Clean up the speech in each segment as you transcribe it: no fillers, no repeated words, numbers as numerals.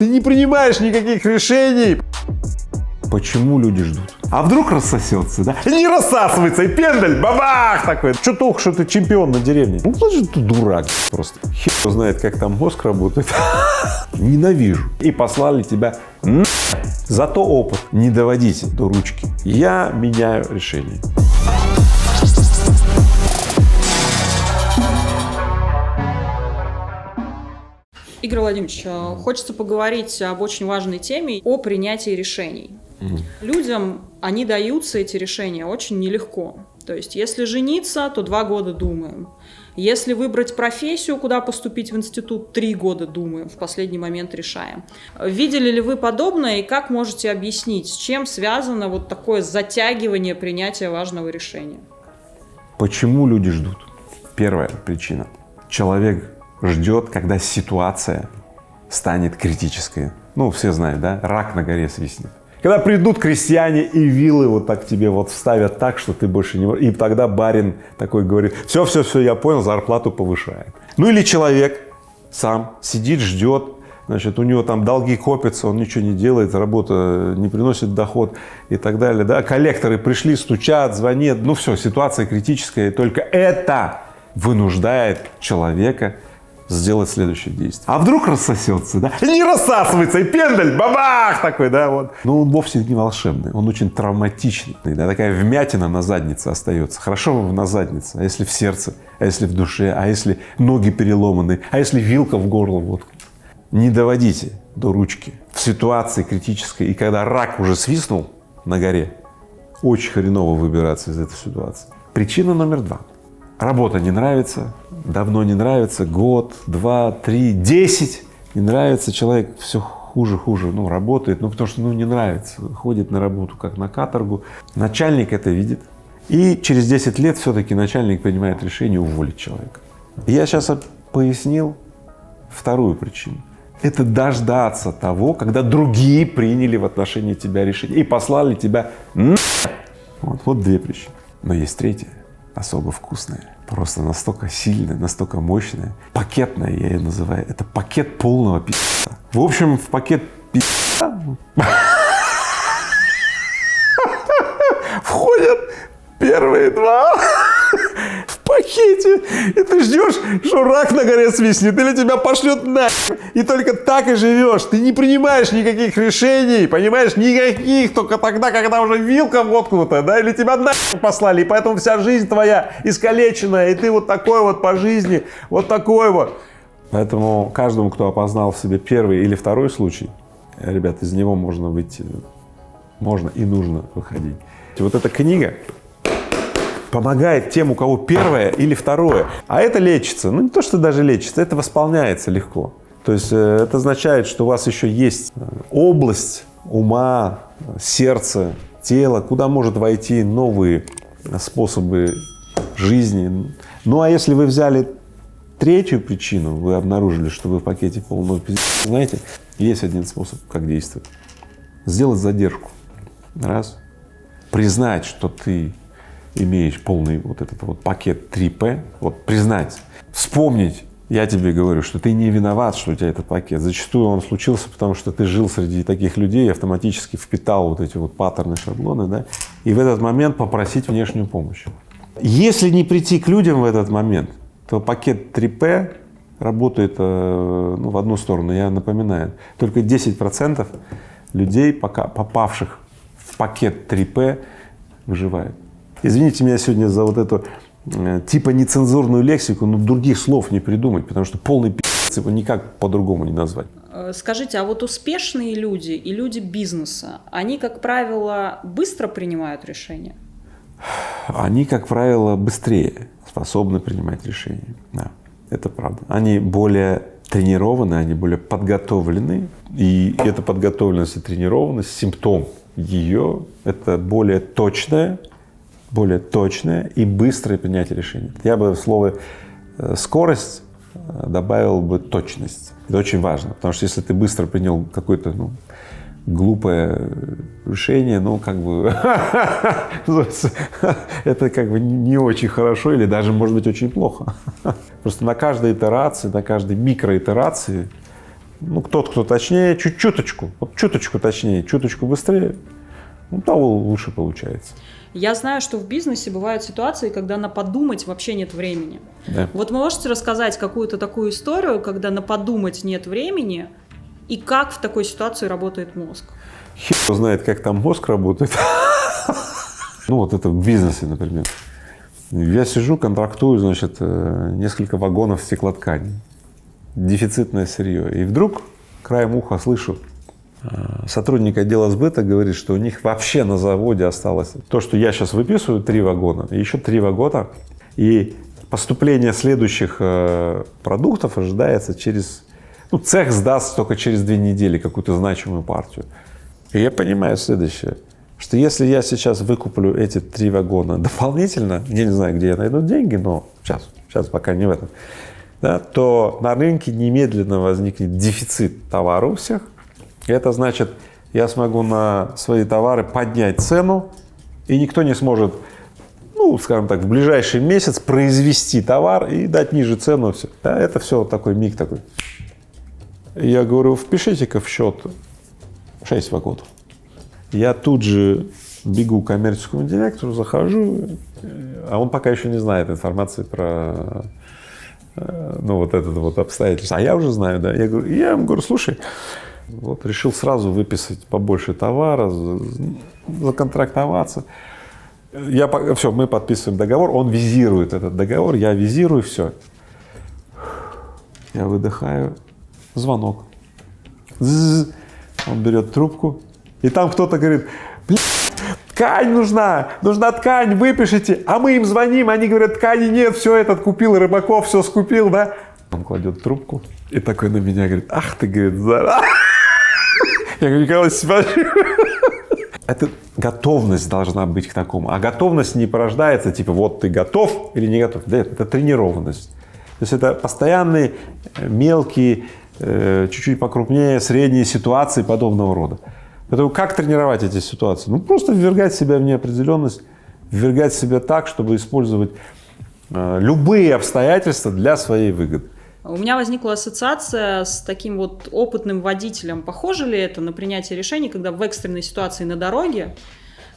Ты не принимаешь никаких решений. Почему люди ждут? А вдруг рассосется, да? Не рассасывается, и пендаль, бабах такой. Что толку, что ты чемпион на деревне? Ну, значит, ты дурак просто. Хер знает, как там мозг работает. Ненавижу. И послали тебя зато опыт. Не доводите до ручки. Я меняю решение. Игорь Владимирович, хочется поговорить об очень важной теме, о принятии решений. Людям, они даются, эти решения, очень нелегко. То есть, если жениться, то 2 года думаем. Если выбрать профессию, куда поступить в институт, 3 года думаем, в последний момент решаем. Видели ли вы подобное и как можете объяснить, с чем связано вот такое затягивание принятия важного решения? Почему люди ждут? Первая причина. Человек ждет, когда ситуация станет критической. Ну, все знают, да? Рак на горе свистнет. Когда придут крестьяне и вилы вот так тебе вот вставят так, что ты больше не можешь. И тогда барин такой говорит: все, я понял, зарплату повышает. Ну или человек сам сидит, ждет, значит, у него там долги копятся, он ничего не делает, работа не приносит доход и так далее, да? Коллекторы пришли, стучат, звонят, ну все, ситуация критическая, и только это вынуждает человека сделать следующее действие. А вдруг рассосется, да? Не рассасывается, и пендаль, бабах такой, да, вот. Но он вовсе не волшебный, он очень травматичный, да, такая вмятина на заднице остается. Хорошо на заднице, а если в сердце, а если в душе, а если ноги переломаны, а если вилка в горло воткнута? Не доводите до ручки в ситуации критической, и когда рак уже свистнул на горе, очень хреново выбираться из этой ситуации. Причина номер 2. Работа не нравится, давно не нравится, год, 2, 3, 10 не нравится, человек все хуже, ну, работает, ну, потому что, ну, не нравится, ходит на работу как на каторгу. Начальник это видит, и через 10 лет все-таки начальник принимает решение уволить человека. Я сейчас пояснил вторую причину. Это дождаться того, когда другие приняли в отношении тебя решение и послали тебя вот 2 причины. Но есть третья, особо вкусная, просто настолько сильная, настолько мощная, пакетная, я ее называю. Это пакет полного пи***а. В общем, в пакет пи***а входят первые 2 в пакете, и ты ждешь, что рак на горе свистнет или тебя пошлет нахер, и только так и живешь. Ты не принимаешь никаких решений, понимаешь, никаких, только тогда, когда уже вилка воткнута, да, или тебя нахер послали, и поэтому вся жизнь твоя искалеченная, и ты вот такой вот по жизни, вот такой вот. Поэтому каждому, кто опознал в себе первый или второй случай, ребят, из него можно выйти, можно и нужно выходить. Вот эта книга помогает тем, у кого первое или второе. А это лечится. Ну, не то, что даже лечится, это восполняется легко. То есть это означает, что у вас еще есть область ума, сердца, тела, куда может войти новые способы жизни. Ну, а если вы взяли третью причину, вы обнаружили, что вы в пакете полного пиздец, знаете, есть один способ, как действовать. Сделать задержку. Раз. Признать, что ты имеешь полный вот этот вот пакет 3П, вот признать, вспомнить, я тебе говорю, что ты не виноват, что у тебя этот пакет. Зачастую он случился, потому что ты жил среди таких людей и автоматически впитал вот эти вот паттерны, шаблоны, да, и в этот момент попросить внешнюю помощь. Если не прийти к людям в этот момент, то пакет 3П работает в одну сторону, я напоминаю, только 10% людей, пока попавших в пакет 3П, выживают. Извините меня сегодня за вот эту типа нецензурную лексику, но других слов не придумать, потому что полный пи***ц его никак по-другому не назвать. Скажите, а вот успешные люди и люди бизнеса, они, как правило, быстро принимают решения? Они, как правило, быстрее способны принимать решения, да, это правда. Они более тренированы, они более подготовлены, и эта подготовленность и тренированность, симптом ее — это более точное и быстрое принятие решений. Я бы в слово скорость добавил бы точность. Это очень важно, потому что если ты быстро принял какое-то глупое решение, это как бы не очень хорошо или даже может быть очень плохо. Просто на каждой итерации, на каждой микроитерации Ну, кто точнее, чуточку, вот чуточку точнее, чуточку быстрее, ну, того лучше получается. Я знаю, что в бизнесе бывают ситуации, когда на подумать вообще нет времени. Да. Вот вы можете рассказать какую-то такую историю, когда на подумать нет времени, и как в такой ситуации работает мозг? Хер знает, как там мозг работает. Ну, вот это в бизнесе, например. Я сижу, контрактую, значит, несколько вагонов стеклоткани. Дефицитное сырье. И вдруг краем уха слышу, сотрудник отдела сбыта говорит, что у них вообще на заводе осталось то, что я сейчас выписываю, 3 вагона, и еще 3 вагона. И поступление следующих продуктов ожидается через… Ну, цех сдаст только через 2 недели какую-то значимую партию. И я понимаю следующее, что если я сейчас выкуплю эти 3 вагона дополнительно, я не знаю, где я найду деньги, но сейчас пока не в этом, да, то на рынке немедленно возникнет дефицит товара у всех. И это значит, я смогу на свои товары поднять цену, и никто не сможет, ну, скажем так, в ближайший месяц произвести товар и дать ниже цену. Все. Да, это все такой миг такой. Я говорю, впишите-ка в счет 6 вагонов. Я тут же бегу к коммерческому директору, захожу, а он пока еще не знает информации про, ну, вот это вот обстоятельство. А я уже знаю, да. Я ему говорю, слушай, вот решил сразу выписать побольше товара, законтрактоваться. Все, мы подписываем договор, он визирует этот договор, я визирую, все. Я выдыхаю, звонок. Он берет трубку, и там кто-то говорит, ткань нужна ткань, выпишите, а мы им звоним, они говорят, ткани нет, все этот купил, Рыбаков все скупил, да? Он кладет трубку и такой на меня говорит, ах ты, говорит, зараза. Я говорю, Николай Степанович, это готовность должна быть к такому, а готовность не порождается, типа, вот ты готов или не готов, да, это тренированность. То есть это постоянные мелкие, чуть-чуть покрупнее, средние ситуации подобного рода. Поэтому как тренировать эти ситуации? Ну, просто ввергать себя в неопределенность, ввергать себя так, чтобы использовать любые обстоятельства для своей выгоды. У меня возникла ассоциация с таким вот опытным водителем. Похоже ли это на принятие решений, когда в экстренной ситуации на дороге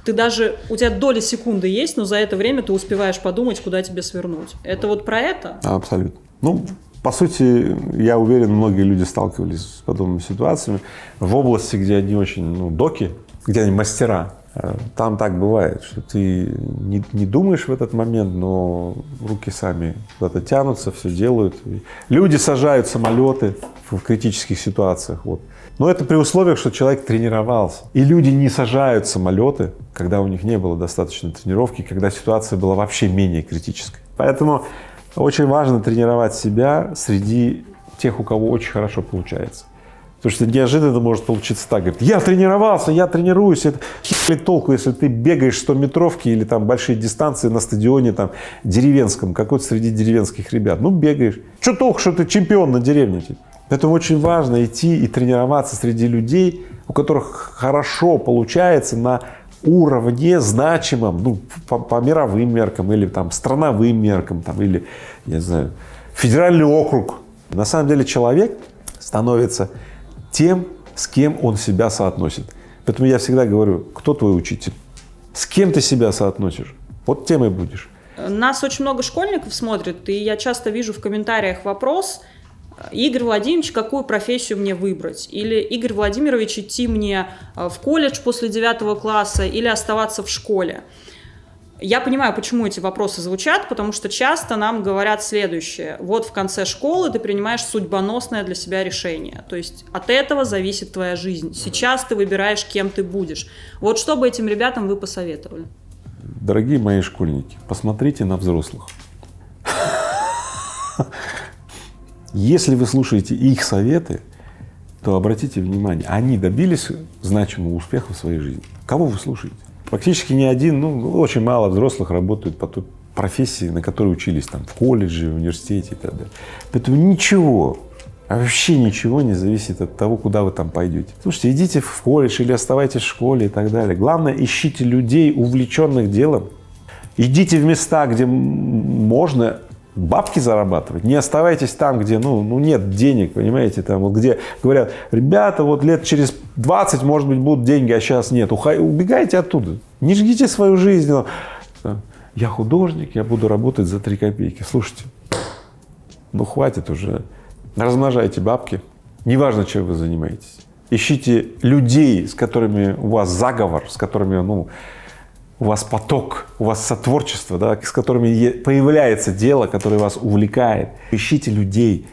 у тебя доля секунды есть, но за это время ты успеваешь подумать, куда тебе свернуть. Это вот про это? Абсолютно. Ну, по сути, я уверен, многие люди сталкивались с подобными ситуациями в области, где они очень, доки, где они мастера. Там так бывает, что ты не думаешь в этот момент, но руки сами куда-то тянутся, все делают. Люди сажают самолеты в критических ситуациях. Вот. Но это при условиях, что человек тренировался. И люди не сажают самолеты, когда у них не было достаточной тренировки, когда ситуация была вообще менее критической. Поэтому очень важно тренировать себя среди тех, у кого очень хорошо получается. Потому что неожиданно может получиться так, говорит, я тренировался, я тренируюсь, это хер толку, если ты бегаешь 100-метровки или там большие дистанции на стадионе там деревенском, какой-то среди деревенских ребят, ну бегаешь. Что толку, что ты чемпион на деревне? Поэтому очень важно идти и тренироваться среди людей, у которых хорошо получается на уровне значимом, ну, по мировым меркам или там страновым меркам, там, или, я не знаю, федеральный округ. На самом деле человек становится тем, с кем он себя соотносит. Поэтому я всегда говорю, кто твой учитель? С кем ты себя соотносишь? Вот тем и будешь. Нас очень много школьников смотрит, и я часто вижу в комментариях вопрос: Игорь Владимирович, какую профессию мне выбрать? Или Игорь Владимирович, идти мне в колледж после 9 класса или оставаться в школе? Я понимаю, почему эти вопросы звучат, потому что часто нам говорят следующее. Вот в конце школы ты принимаешь судьбоносное для себя решение. То есть от этого зависит твоя жизнь. Сейчас ты выбираешь, кем ты будешь. Вот что бы этим ребятам вы посоветовали? Дорогие мои школьники, посмотрите на взрослых. Если вы слушаете их советы, то обратите внимание, они добились значимого успеха в своей жизни. Кого вы слушаете? Практически ни один, очень мало взрослых работают по той профессии, на которой учились там в колледже, в университете и так далее. Поэтому ничего, вообще ничего не зависит от того, куда вы там пойдете. Слушайте, идите в колледж или оставайтесь в школе и так далее. Главное, ищите людей, увлеченных делом. Идите в места, где можно бабки зарабатывать. Не оставайтесь там, где, нет денег, понимаете, там, вот где говорят, ребята, вот лет через 20, может быть, будут деньги, а сейчас нет. Убегайте оттуда. Не жгите свою жизнь. Я художник, я буду работать за 3 копейки. Слушайте, хватит уже. Размножайте бабки. Неважно, чем вы занимаетесь. Ищите людей, с которыми у вас заговор, с которыми, у вас поток, у вас сотворчество, да, с которыми появляется дело, которое вас увлекает. Ищите людей,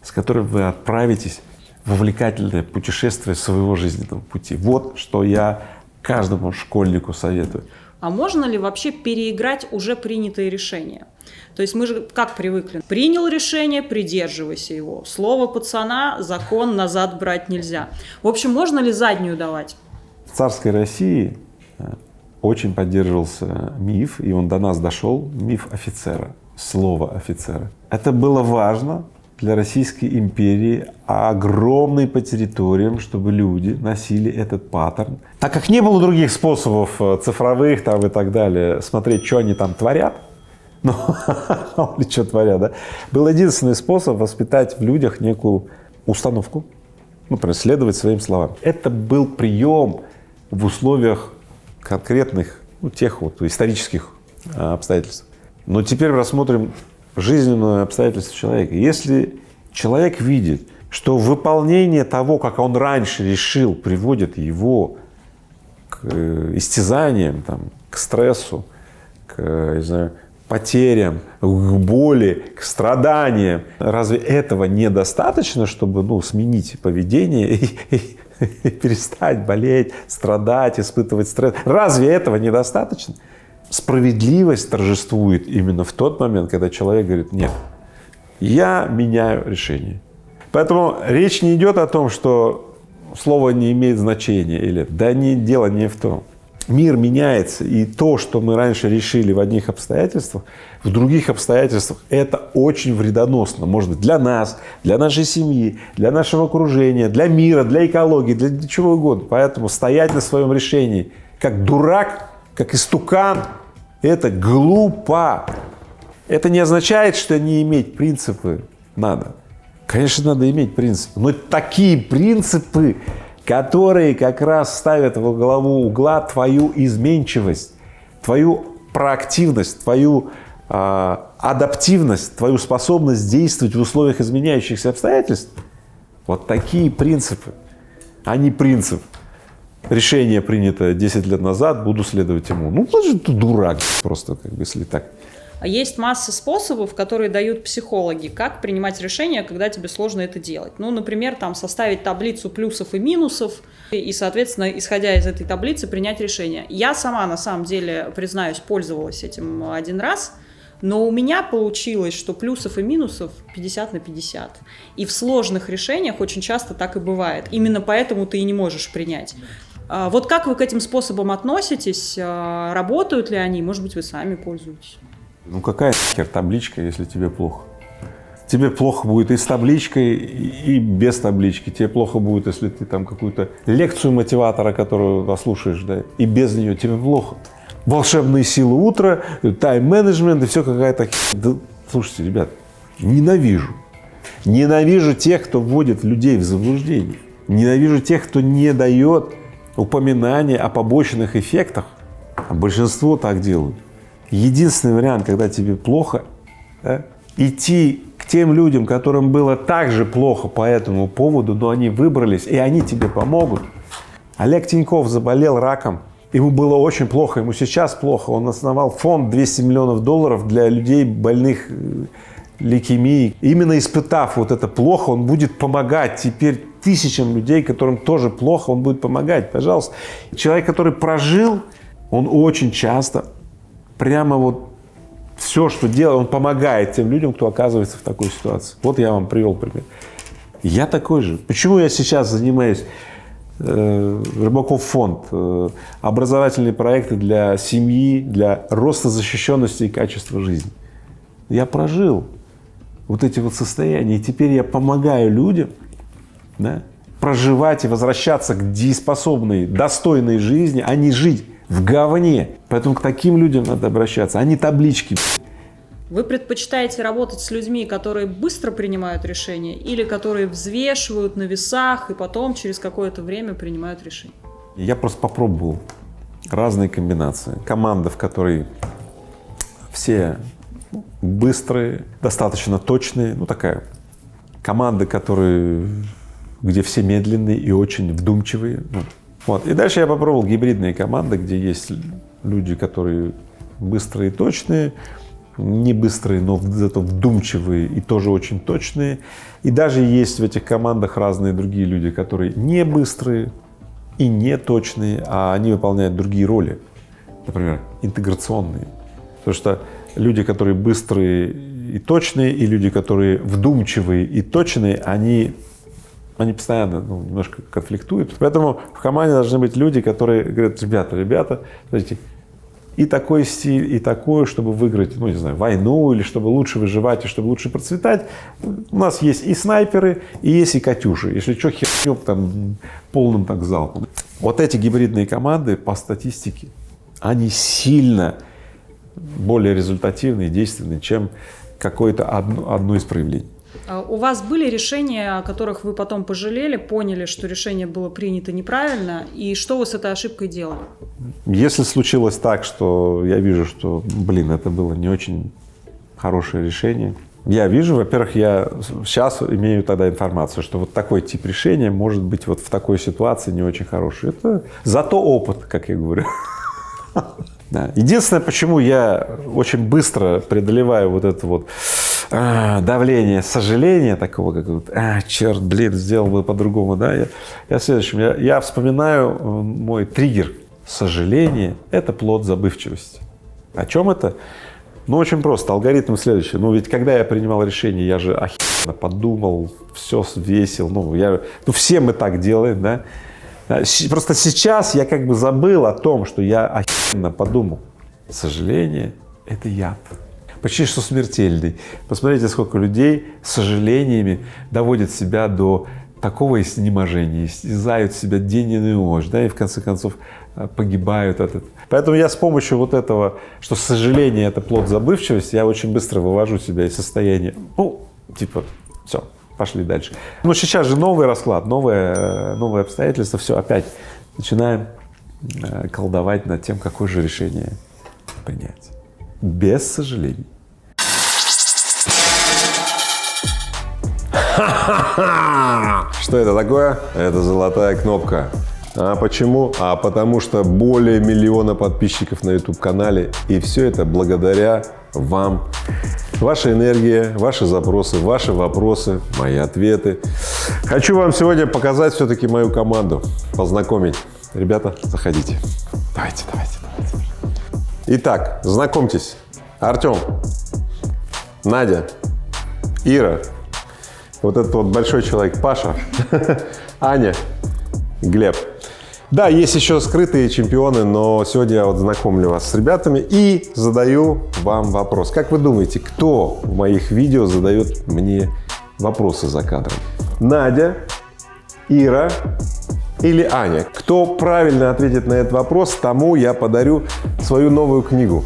с которыми вы отправитесь в увлекательное путешествие своего жизненного пути. Вот что я каждому школьнику советую. А можно ли вообще переиграть уже принятые решения? То есть мы же как привыкли? Принял решение, придерживайся его. Слово пацана, закон назад брать нельзя. В общем, можно ли заднюю давать? В царской России очень поддерживался миф, и он до нас дошел, миф офицера, слово офицера. Это было важно для Российской империи, огромной по территориям, чтобы люди носили этот паттерн. Так как не было других способов цифровых там и так далее, смотреть, что они там творят, или что творят, да, был единственный способ воспитать в людях некую установку, например, следовать своим словам. Это был прием в условиях конкретных, тех вот исторических обстоятельств. Но теперь рассмотрим жизненные обстоятельства человека. Если человек видит, что выполнение того, как он раньше решил, приводит его к истязаниям, к стрессу, к, потерям, к боли, к страданиям, разве этого недостаточно, чтобы сменить поведение и перестать болеть, страдать, испытывать стресс? Разве этого недостаточно? Справедливость торжествует именно в тот момент, когда человек говорит: нет, я меняю решение. Поэтому речь не идет о том, что слово не имеет значения или дело не в том. Мир меняется, и то, что мы раньше решили в одних обстоятельствах, в других обстоятельствах это очень вредоносно. Может быть, для нас, для нашей семьи, для нашего окружения, для мира, для экологии, для чего угодно. Поэтому стоять на своем решении как дурак, как истукан, это глупо. Это не означает, что не иметь принципы надо. Конечно, надо иметь принципы, но такие принципы, которые как раз ставят во главу угла твою изменчивость, твою проактивность, твою адаптивность, твою способность действовать в условиях изменяющихся обстоятельств. Вот такие принципы, а не принцип. Решение принято 10 лет назад, буду следовать ему. Ты дурак просто, если так. Есть масса способов, которые дают психологи, как принимать решения, когда тебе сложно это делать. Например, составить таблицу плюсов и минусов, и, соответственно, исходя из этой таблицы, принять решение. Я сама, на самом деле, признаюсь, пользовалась этим один раз, но у меня получилось, что плюсов и минусов 50/50. И в сложных решениях очень часто так и бывает. Именно поэтому ты и не можешь принять. Вот как вы к этим способам относитесь? Работают ли они? Может быть, вы сами пользуетесь? Какая нахер табличка, если тебе плохо? Тебе плохо будет и с табличкой, и без таблички. Тебе плохо будет, если ты какую-то лекцию мотиватора, которую послушаешь, да, и без нее тебе плохо. Волшебные силы утра, тайм-менеджмент и все какая-то. Да, слушайте, ребят, ненавижу тех, кто вводит людей в заблуждение. Ненавижу тех, кто не дает упоминания о побочных эффектах. А большинство так делают. Единственный вариант, когда тебе плохо, да, идти к тем людям, которым было так же плохо по этому поводу, но они выбрались, и они тебе помогут. Олег Тиньков заболел раком, ему было очень плохо, ему сейчас плохо. Он основал фонд $200 миллионов для людей, больных лейкемией. Именно испытав вот это плохо, он будет помогать теперь тысячам людей, которым тоже плохо, он будет помогать. Пожалуйста. Человек, который прожил, он очень часто прямо все, что делает, он помогает тем людям, кто оказывается в такой ситуации. Вот я вам привел пример. Я такой же. Почему я сейчас занимаюсь Рыбаков фонд, образовательные проекты для семьи, для роста защищенности и качества жизни? Я прожил вот эти состояния, и теперь я помогаю людям, да, проживать и возвращаться к дееспособной, достойной жизни, а не жить в говне. Поэтому к таким людям надо обращаться, а не таблички. Вы предпочитаете работать с людьми, которые быстро принимают решения, или которые взвешивают на весах и потом через какое-то время принимают решение? Я просто попробовал разные комбинации. Команда, в которой все быстрые, достаточно точные, ну такая команда, где все медленные и очень вдумчивые. Вот. И дальше я попробовал гибридные команды, где есть люди, которые быстрые и точные, не быстрые, но зато вдумчивые и тоже очень точные. И даже есть в этих командах разные другие люди, которые не быстрые и не точные, а они выполняют другие роли, например, интеграционные. Потому что люди, которые быстрые и точные, и люди, которые вдумчивые и точные, они постоянно немножко конфликтуют. Поэтому в команде должны быть люди, которые говорят: ребята, смотрите, и такой стиль, и такой, чтобы выиграть, не знаю, войну, или чтобы лучше выживать, и чтобы лучше процветать. У нас есть и снайперы, и есть и катюши. Если что, хернем там полным так залпом. Вот эти гибридные команды по статистике, они сильно более результативные и действенные, чем какое-то одно из проявлений. У вас были решения, о которых вы потом пожалели, поняли, что решение было принято неправильно, и что вы с этой ошибкой делали? Если случилось так, что я вижу, что, это было не очень хорошее решение, я вижу, во-первых, я сейчас имею тогда информацию, что вот такой тип решения может быть вот в такой ситуации не очень хороший. Это зато опыт, как я говорю. Да. Единственное, почему я очень быстро преодолеваю вот это вот давление сожаления такого, как черт, сделал бы по-другому, да, я в следующем, я вспоминаю мой триггер. Сожаление — это плод забывчивости. О чем это? Очень просто. Алгоритм следующий. Ведь когда я принимал решение, я же охеренно подумал, все взвесил. Все мы так делаем, да. Просто сейчас я как бы забыл о том, что я охеренно подумал. Сожаление — это яд. Почти что смертельный. Посмотрите, сколько людей с сожалениями доводят себя до такого изнеможения, истязают себя день и ночь, да, и в конце концов погибают от этого. Поэтому я с помощью вот этого, что сожаление — это плод забывчивости, я очень быстро вывожу себя из состояния, все, пошли дальше. Сейчас же новый расклад, новые обстоятельства, все, опять начинаем колдовать над тем, какое же решение принять. Без сожалений. Что это такое? Это золотая кнопка. А почему? А потому что более 1 миллиона подписчиков на YouTube-канале, и все это благодаря вам. Ваша энергия, ваши запросы, ваши вопросы, мои ответы. Хочу вам сегодня показать все-таки мою команду, познакомить. Ребята, заходите. Давайте. Итак, знакомьтесь. Артем, Надя, Ира, вот этот вот большой человек Паша, Аня, Глеб. Да, есть еще скрытые чемпионы, но сегодня я знакомлю вас с ребятами и задаю вам вопрос. Как вы думаете, кто в моих видео задает мне вопросы за кадром? Надя, Ира или Аня? Кто правильно ответит на этот вопрос, тому я подарю свою новую книгу.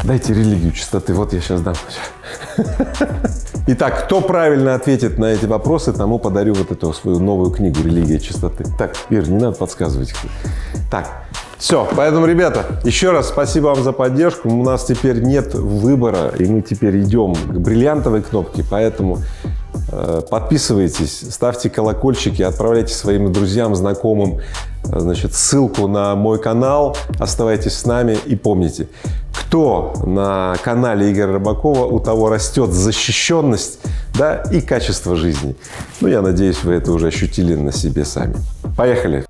Дайте религию чистоты, вот я сейчас дам. Итак, кто правильно ответит на эти вопросы, тому подарю вот эту свою новую книгу «Религия чистоты». Так, Ир, не надо подсказывать. Так, все. Поэтому, ребята, еще раз спасибо вам за поддержку. У нас теперь нет выбора, и мы теперь идем к бриллиантовой кнопке. Поэтому подписывайтесь, ставьте колокольчики, отправляйте своим друзьям, знакомым, ссылку на мой канал. Оставайтесь с нами и помните, кто на канале Игоря Рыбакова, у того растет защищенность, да, и качество жизни. Я надеюсь, вы это уже ощутили на себе сами. Поехали!